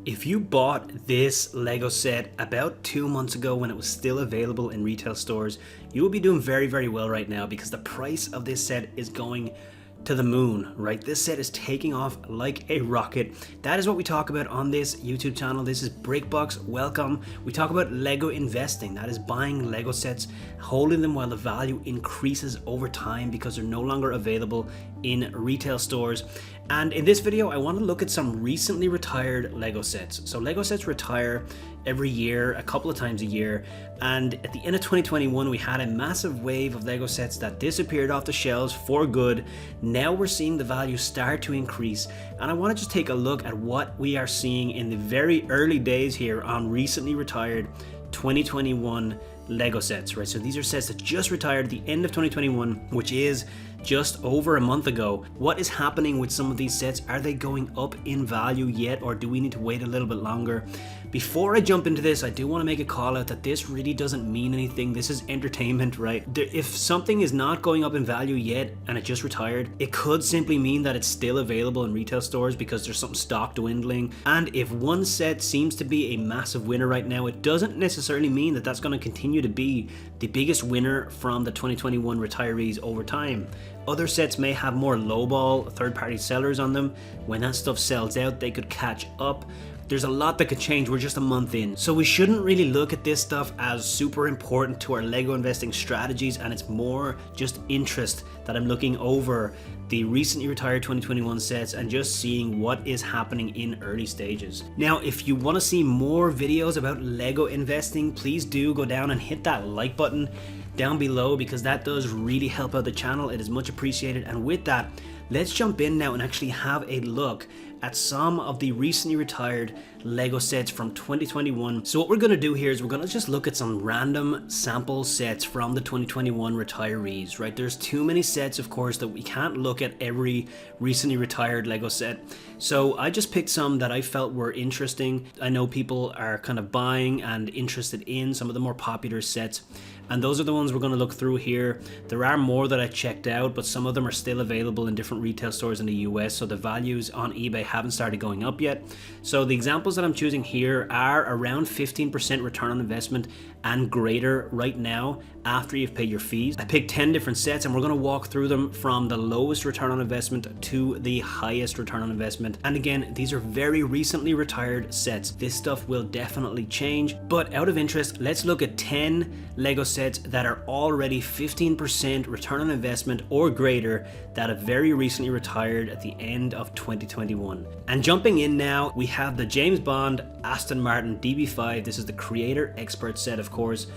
If you bought this Lego set about 2 months ago when it was still available in retail stores, you will be doing very, very well right now because the price of this set is going to the moon, right? This set is taking off like a rocket. That is what we talk about on this YouTube channel. This is Breakbox. Welcome. We talk about Lego investing. That is buying Lego sets, holding them while the value increases over time because they're no longer available in retail stores. And in this video, I want to look at some recently retired Lego sets. So Lego sets retire every year, a couple of times a year. And at the end of 2021, we had a massive wave of Lego sets that disappeared off the shelves for good. Now we're seeing the value start to increase. And I want to just take a look at what we are seeing in the very early days here on recently retired 2021 Lego sets, right? So these are sets that just retired at the end of 2021, which is just over a month ago. What is happening with some of these sets? Are they going up in value yet, or do we need to wait a little bit longer? Before I jump into this, I do want to make a call out that this really doesn't mean anything. This is entertainment, right? If something is not going up in value yet and it just retired, it could simply mean that it's still available in retail stores because there's some stock dwindling. And if one set seems to be a massive winner right now, it doesn't necessarily mean that that's going to continue to be the biggest winner from the 2021 retirees over time. Other sets may have more lowball third-party sellers on them. When that stuff sells out, they could catch up. There's a lot that could change. We're just a month in. So we shouldn't really look at this stuff as super important to our Lego investing strategies, and it's more just interest that I'm looking over the recently retired 2021 sets and just seeing what is happening in early stages. Now, if you want to see more videos about Lego investing, please do go down and hit that like button down below because that does really help out the channel. It is much appreciated. And with that, let's jump in now and actually have a look at some of the recently retired Lego sets from 2021. So what we're going to do here is we're going to just look at some random sample sets from the 2021 retirees, right? There's too many sets, of course, that we can't look at every recently retired Lego set. So I just picked some that I felt were interesting. I know people are kind of buying and interested in some of the more popular sets, and those are the ones we're going to look through here. There are more that I checked out, but some of them are still available in different retail stores in the US, so the values on eBay haven't started going up yet. So the examples that I'm choosing here are around 15% return on investment and greater right now after you've paid your fees. I picked 10 different sets and we're going to walk through them from the lowest return on investment to the highest return on investment. And again, these are very recently retired sets. This stuff will definitely change, but out of interest, let's look at 10 Lego sets that are already 15% return on investment or greater that have very recently retired at the end of 2021. And jumping in now, we have the James Bond Aston Martin DB5. This is the creator expert set, of course.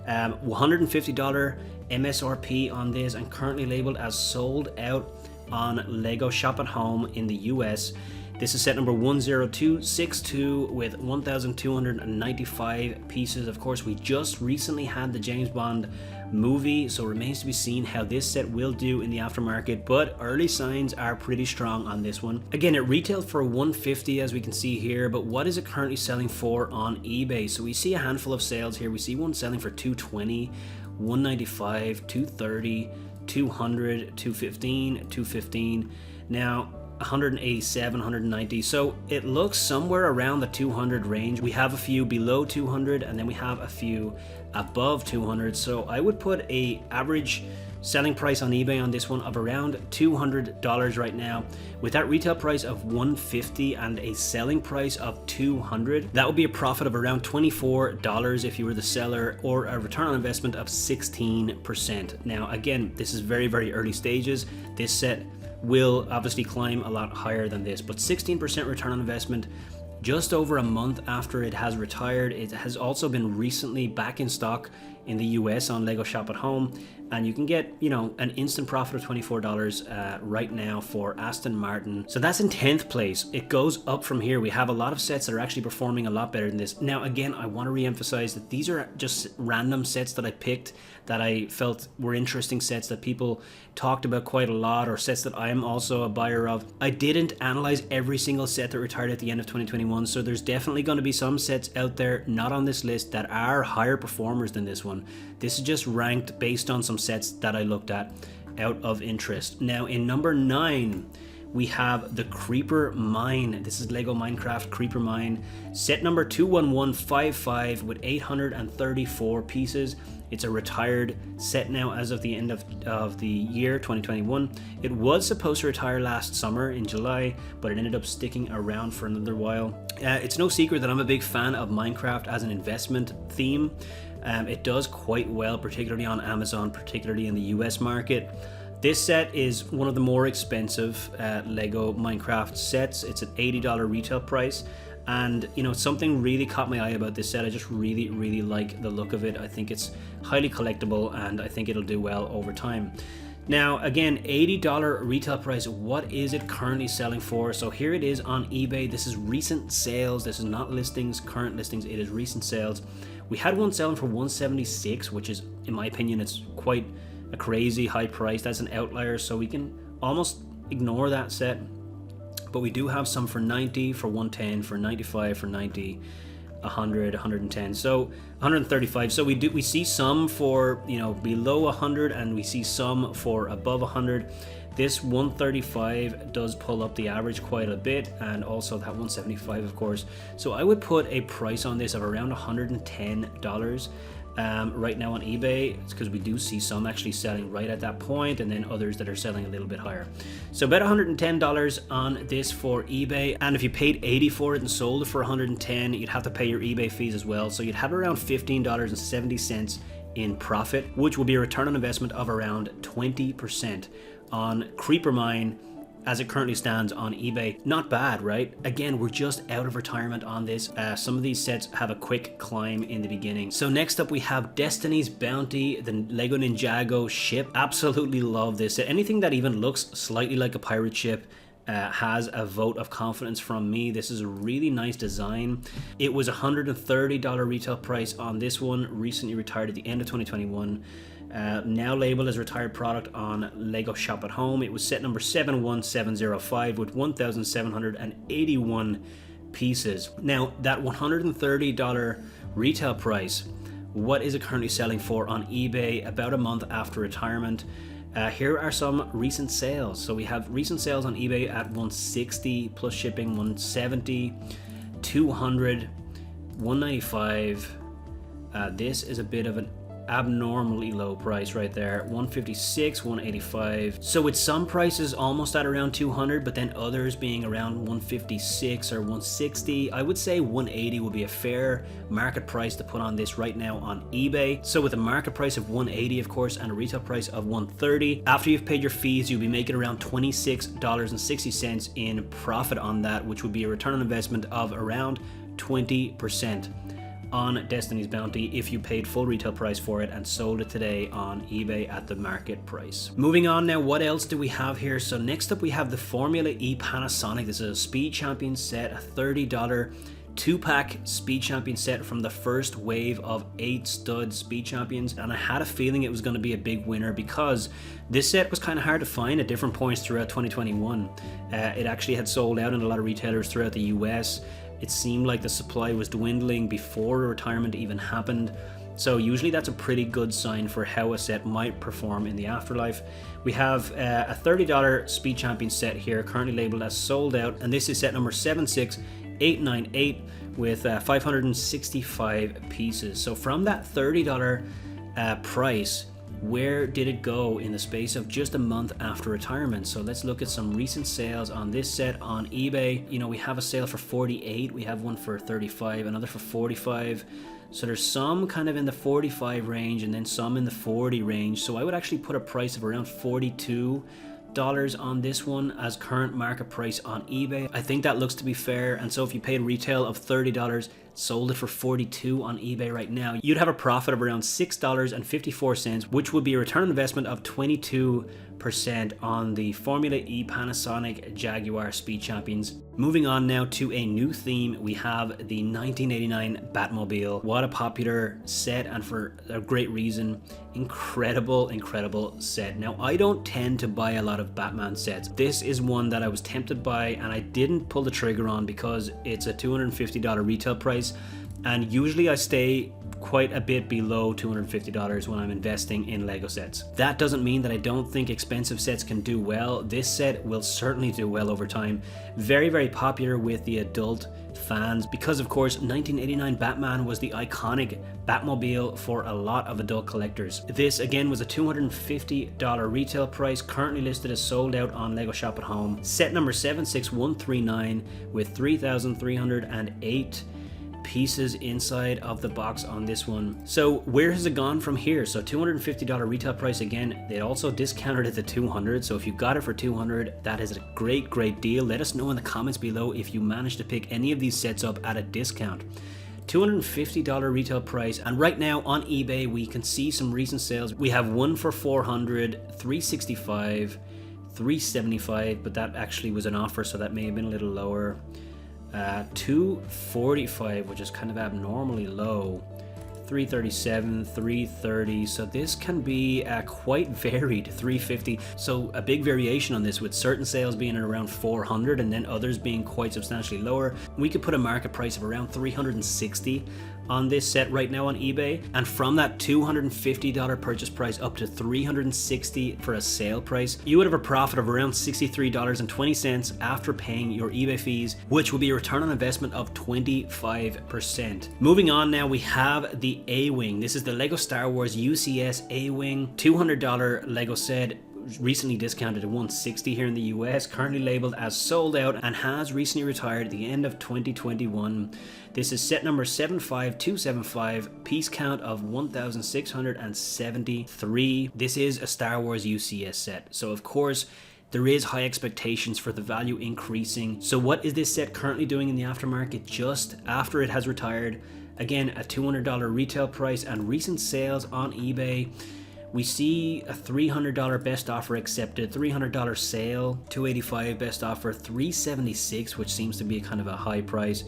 $150 MSRP on this and currently labeled as sold out on Lego Shop at Home in the US. This is set number 10262 with 1,295 pieces. Of course, we just recently had the James Bond movie, so it remains to be seen how this set will do in the aftermarket, but early signs are pretty strong on this one. Again, it retailed for $150 as we can see here, but what is it currently selling for on eBay? So we see a handful of sales here. We see one selling for $220, $195, $230, $200, $215, $215. Now 187, 190. So it looks somewhere around the 200 range. We have a few below 200 and then we have a few above 200. So I would put a average selling price on eBay on this one of around $200 right now. With that retail price of $150 and a selling price of $200, that would be a profit of around $24 if you were the seller, or a return on investment of 16%. Now again, this is very, very early stages. This set will obviously climb a lot higher than this, but 16% return on investment just over a month after it has retired. It has also been recently back in stock in the US on Lego Shop at Home, and you can get, you know, an instant profit of $24 right now for Aston Martin. So that's in 10th place. It goes up from here. We have a lot of sets that are actually performing a lot better than this. Now again, I want to re-emphasize that these are just random sets that I picked that I felt were interesting sets that people talked about quite a lot, or sets that I am also a buyer of. I didn't analyze every single set that retired at the end of 2021, so there's definitely going to be some sets out there not on this list that are higher performers than this one. This is just ranked based on some sets that I looked at out of interest. Now in number 9, we have the Creeper Mine. This is Lego Minecraft Creeper Mine, set number 21155 with 834 pieces. It's a retired set now as of the end of the year 2021. It was supposed to retire last summer in July, but it ended up sticking around for another while. It's no secret that I'm a big fan of Minecraft as an investment theme. It does quite well, particularly on Amazon, particularly in the US market. This set is one of the more expensive Lego Minecraft sets. It's an $80 retail price. And you know, something really caught my eye about this set. I just really like the look of it. I think it's highly collectible, and I think it'll do well over time. Now again, $80 retail price. What is it currently selling for? So here it is on eBay. This is recent sales. This is not listings, current listings. It is recent sales. We had one selling for $176, which is, in my opinion, it's quite a crazy high price. That's an outlier, so we can almost ignore that set. But we do have some for 90, for 110, for 95, for 90, 100, 110, so 135. So we see some for, you know, below 100, and we see some for above 100. This 135 does pull up the average quite a bit, and also that 175, of course. So I would put a price on this of around $110 right now on eBay. It's because we do see some actually selling right at that point, and then others that are selling a little bit higher. So about $110 on this for eBay, and if you paid $80 for it and sold it for $110, you'd have to pay your eBay fees as well. So you'd have around $15.70 in profit, which will be a return on investment of around 20% on Creeper Mine as it currently stands on eBay. Not bad, right? Again, we're just out of retirement on this. Some of these sets have a quick climb in the beginning. So next up we have Destiny's Bounty, the Lego Ninjago ship. Absolutely love this set. Anything that even looks slightly like a pirate ship has a vote of confidence from me. This is a really nice design. It was $130 retail price on this one, recently retired at the end of 2021. Now labeled as retired product on Lego Shop at Home. It was set number 71705 with 1,781 pieces. Now that $130 retail price, what is it currently selling for on eBay about a month after retirement? Here are some recent sales. So we have recent sales on eBay at 160 plus shipping, 170, 200, 195. This is a bit of an abnormally low price right there. 156, 185. So with some prices almost at around 200, but then others being around 156 or 160. I would say 180 would be a fair market price to put on this right now on eBay. So with a market price of 180, of course, and a retail price of 130, after you've paid your fees, you'll be making around $26.60 in profit on that, which would be a return on investment of around 20% on Destiny's Bounty if you paid full retail price for it and sold it today on eBay at the market price. Moving on now, what else do we have here? So next up we have the Formula E Panasonic. This is a Speed Champion set, a $30 two-pack Speed Champion set from the first wave of 8 stud Speed Champions, and I had a feeling it was going to be a big winner because this set was kind of hard to find at different points throughout 2021. It actually had sold out in a lot of retailers throughout the US. It seemed like the supply was dwindling before retirement even happened. So usually that's a pretty good sign for how a set might perform in the afterlife. We have a $30 Speed Champion set here, currently labeled as sold out, and this is set number 76898 with 565 pieces. So from that $30 price, where did it go in the space of just a month after retirement? So let's look at some recent sales on this set on eBay. You know, we have a sale for 48, we have one for 35, another for 45. So there's some kind of in the 45 range and then some in the 40 range. So I would actually put a price of around $42 on this one as current market price on eBay. I think that looks to be fair. And so if you paid retail of $30, sold it for $42 on eBay right now, you'd have a profit of around $6.54, which would be a return on investment of 22% on the Formula E Panasonic Jaguar Speed Champions. Moving on now to a new theme, we have the 1989 Batmobile. What a popular set, and for a great reason. Incredible set. Now I don't tend to buy a lot of Batman sets. This is one that I was tempted by and I didn't pull the trigger on because it's a $250 retail price, and usually I stay quite a bit below $250 when I'm investing in Lego sets. That doesn't mean that I don't think expensive sets can do well. This set will certainly do well over time. Very, very popular with the adult fans because, of course, 1989 Batman was the iconic Batmobile for a lot of adult collectors. This again was a $250 retail price, currently listed as sold out on Lego Shop at Home. Set number 76139 with 3,308 pieces inside of the box on this one. So where has it gone from here? So $250 retail price again. They also discounted it to $200. So if you got it for $200, that is a great deal. Let us know in the comments below if you managed to pick any of these sets up at a discount. $250 retail price, and right now on eBay we can see some recent sales. We have one for $400, $365, $375, but that actually was an offer, so that may have been a little lower. $245, which is kind of abnormally low. $337, $330, so this can be quite varied. $350, so a big variation on this, with certain sales being at around $400 and then others being quite substantially lower. We could put a market price of around $360 on this set right now on eBay, and from that $250 purchase price up to $360 for a sale price, you would have a profit of around $63.20 after paying your eBay fees, which will be a return on investment of 25%. Moving on now, we have the Awing. This is the Lego Star Wars UCS Awing, $200 Lego set, recently discounted to $160 here in the US, currently labeled as sold out, and has recently retired at the end of 2021. This is set number 75275, piece count of 1,673. This is a Star Wars UCS set, so of course there is high expectations for the value increasing. So what is this set currently doing in the aftermarket just after it has retired? Again, a $200 retail price, and recent sales on eBay, we see a $300 best offer accepted, $300 sale, $285 best offer, $376, which seems to be kind of a high price,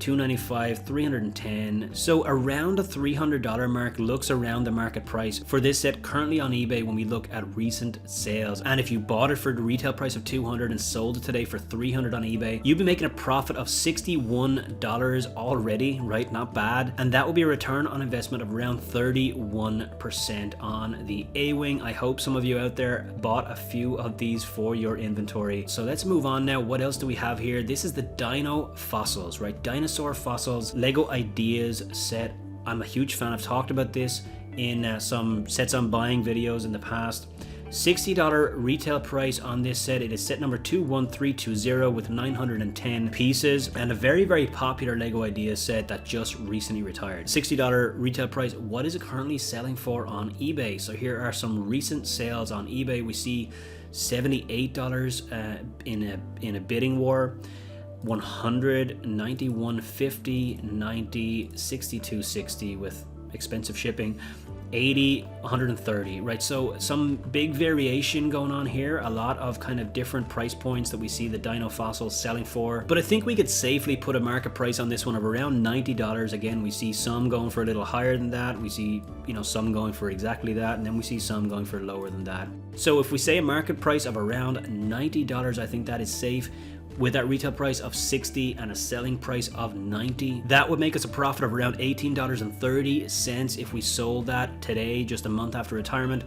$295, $310. So around a $300 mark looks around the market price for this set currently on eBay when we look at recent sales. And if you bought it for the retail price of $200 and sold it today for $300 on eBay, you'd be making a profit of $61 already, right? Not bad. And that will be a return on investment of around 31% on the Awing. I hope some of you out there bought a few of these for your inventory. So let's move on now. What else do we have here? This is the Dino Fossils, right? Dinosaur Fossils Lego Ideas set. I'm a huge fan. I've talked about this in some sets I'm buying videos in the past. $60 retail price on this set. It is set number 21320 with 910 pieces, and a very popular Lego Ideas set that just recently retired. $60 retail price. What is it currently selling for on eBay? So here are some recent sales on eBay. We see $78 in a bidding war, $100, $91.50, $90, $62.60 with expensive shipping, $80, $130, right? So some big variation going on here, a lot of kind of different price points that we see the Dino Fossils selling for, but I think we could safely put a market price on this one of around $90. Again, we see some going for a little higher than that, we see, you know, some going for exactly that, and then we see some going for lower than that. So if we say a market price of around $90, I think that is safe. With that retail price of $60 and a selling price of $90, that would make us a profit of around $18.30 if we sold that today, just a month after retirement,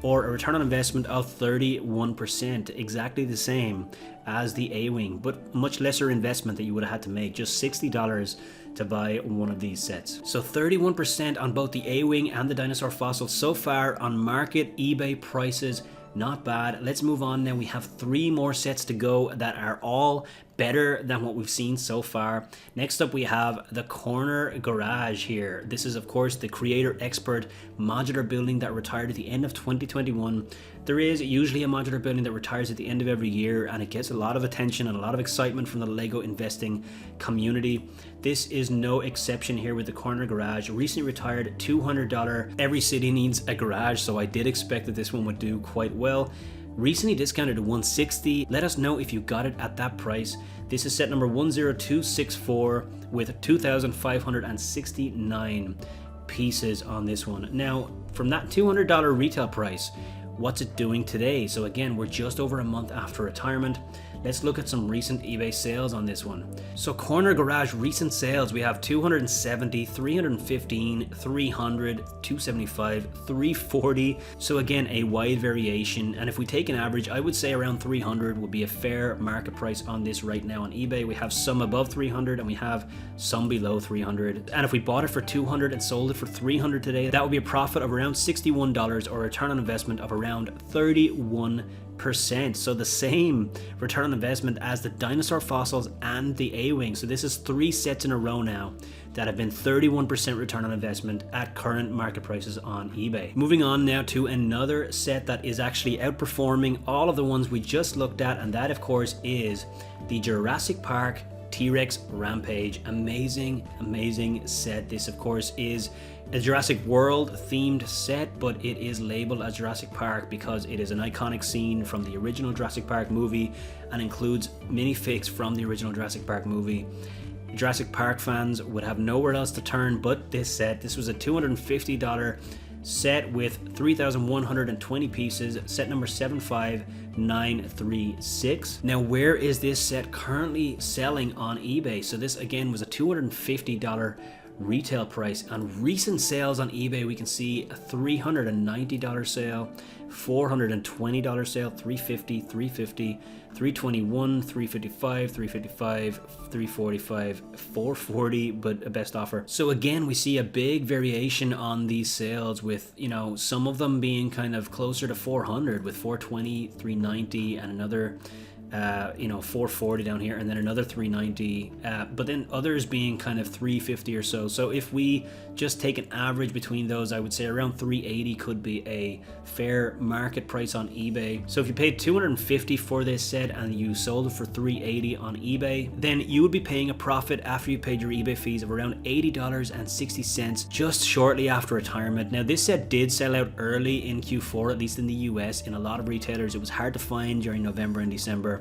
or a return on investment of 31%, exactly the same as the Awing, but much lesser investment that you would have had to make, just $60 to buy one of these sets. So 31% on both the Awing and the Dinosaur Fossil so far on market eBay prices. Not bad. Let's move on now. We have 3 more sets to go that are all better than what we've seen so far. Next up, we have the corner garage here. This is, of course, the Creator Expert modular building that retired at the end of 2021. There is usually a modular building that retires at the end of every year, and it gets a lot of attention and a lot of excitement from the Lego investing community. This is no exception here with the corner garage. Recently retired, $200. Every city needs a garage, so I did expect that this one would do quite well. Recently discounted to $160. Let us know if you got it at that price. This is set number 10264 with 2,569 pieces on this one. Now, from that $200 retail price, what's it doing today? So again, we're just over a month after retirement. let's look at some recent eBay sales on this one. So Corner Garage recent sales, we have 270, 315, 300, 275, 340. So again, a wide variation. And if we take an average, I would say around 300 would be a fair market price on this right now on eBay. We have some above 300 and we have some below 300. And if we bought it for 200 and sold it for 300 today, that would be a profit of around $61 or a return on investment of around 31%. So the same return on investment as the Dinosaur Fossils and the Awing. So this is 3 sets in a row now that have been 31% return on investment at current market prices on eBay. Moving on now to another set that is actually outperforming all of the ones we just looked at, and that of course is the Jurassic Park TRex Rampage. Amazing set. This of course is a Jurassic World themed set, but it is labeled as Jurassic Park because it is an iconic scene from the original Jurassic Park movie and includes minifigs from the original Jurassic Park movie. Jurassic Park fans would have nowhere else to turn but this set. This was a $250 set with 3,120 pieces, set number 75936. Now, where is this set currently selling on eBay? So this again was a $250 retail price. On recent sales on eBay, we can see a $390 sale, $420 sale, $350, $350, $321, $355, $355, $345, $440, but a best offer. So again, we see a big variation on these sales with, you know, some of them being kind of closer to 400 with 420, 390 and another 440 down here, and then another 390, but then others being kind of 350 or so. So if we just take an average between those, I would say around 380 could be a fair market price on eBay. So if you paid 250 for this set and you sold it for 380 on eBay, then you would be paying a profit after you paid your eBay fees of around $80.60 just shortly after retirement. Now this set did sell out early in Q4, at least in the US. In a lot of retailers it was hard to find during November and December,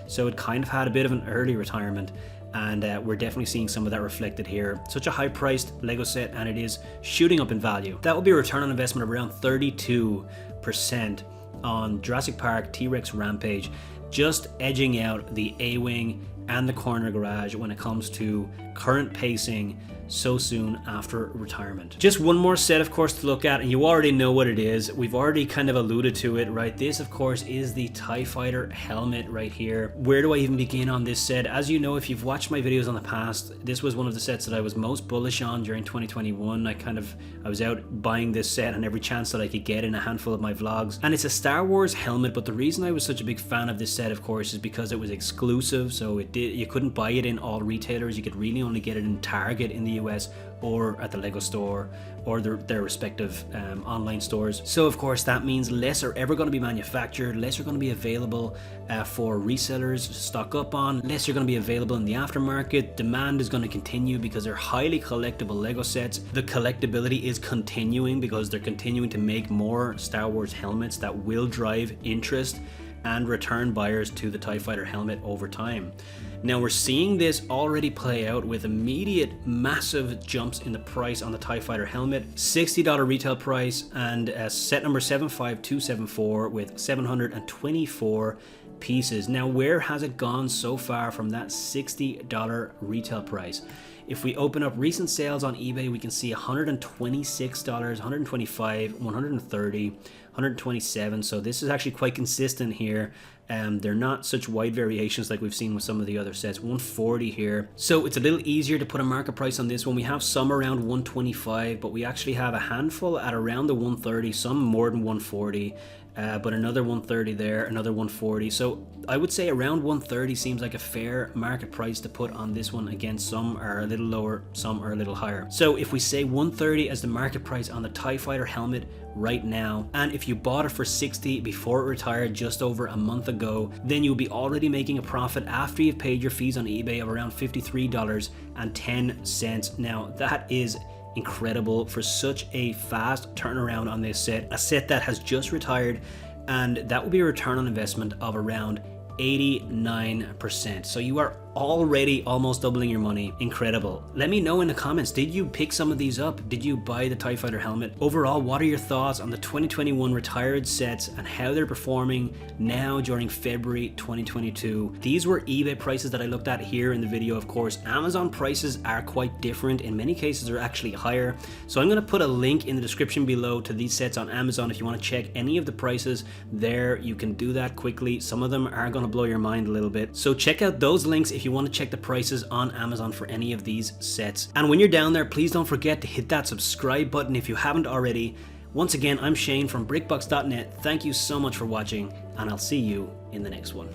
so it kind of had a bit of an early retirement, and we're definitely seeing some of that reflected here. Such a high priced Lego set, and it is shooting up in value. That will be a return on investment of around 32% on Jurassic Park TRex Rampage, just edging out the Awing and the Corner Garage when it comes to current pacing so soon after retirement. Just one more set, of course, to look at, and you already know what it is. We've already kind of alluded to it, right? This, of course, is the TIE Fighter helmet right here. Where do I even begin on this set? As you know, if you've watched my videos on the past, this was one of the sets that I was most bullish on during 2021. I was out buying this set on every chance that I could get in a handful of my vlogs. And it's a Star Wars helmet, but the reason I was such a big fan of this set, of course, is because it was exclusive. So you couldn't buy it in all retailers. You could really only get it in Target in the US or at the Lego store or their respective online stores. So of course that means less are ever going to be manufactured, less are going to be available for resellers to stock up on, less are going to be available in the aftermarket. Demand is going to continue because they're highly collectible Lego sets. The collectability is continuing because they're continuing to make more Star Wars helmets that will drive interest and return buyers to the TIE Fighter helmet over time. Now we're seeing this already play out with immediate massive jumps in the price on the TIE Fighter helmet. $60 retail price, and set number 75274 with 724 pieces. Now where has it gone so far from that $60 retail price? If we open up recent sales on eBay, we can see $126, $125, $130, $127. So this is actually quite consistent here. They're not such wide variations like we've seen with some of the other sets. $140 here. So it's a little easier to put a market price on this one. We have some around $125, but we actually have a handful at around the $130, some more than $140. But another $130 there, another $140. So I would say around $130 seems like a fair market price to put on this one. Again, some are a little lower, some are a little higher. So if we say $130 as the market price on the TIE Fighter helmet right now, and if you bought it for $60 before it retired just over a month ago, then you'll be already making a profit after you've paid your fees on eBay of around $53.10. Now that is incredible for such a fast turnaround on this set, a set that has just retired, and that will be a return on investment of around 89%. So you are already almost doubling your money. Incredible. Let me know in the comments, did you pick some of these up? Did you buy the TIE Fighter helmet? Overall, what are your thoughts on the 2021 retired sets and how they're performing now during February 2022? These were eBay prices that I looked at here in the video. Of course, Amazon prices are quite different. In many cases, they're actually higher. So I'm going to put a link in the description below to these sets on Amazon. If you want to check any of the prices there, you can do that quickly. Some of them are going to blow your mind a little bit. So check out those links if you want to check the prices on Amazon for any of these sets. And when you're down there, please don't forget to hit that subscribe button if you haven't already. Once again, I'm Shane from BrickBox.net. Thank you so much for watching, and I'll see you in the next one.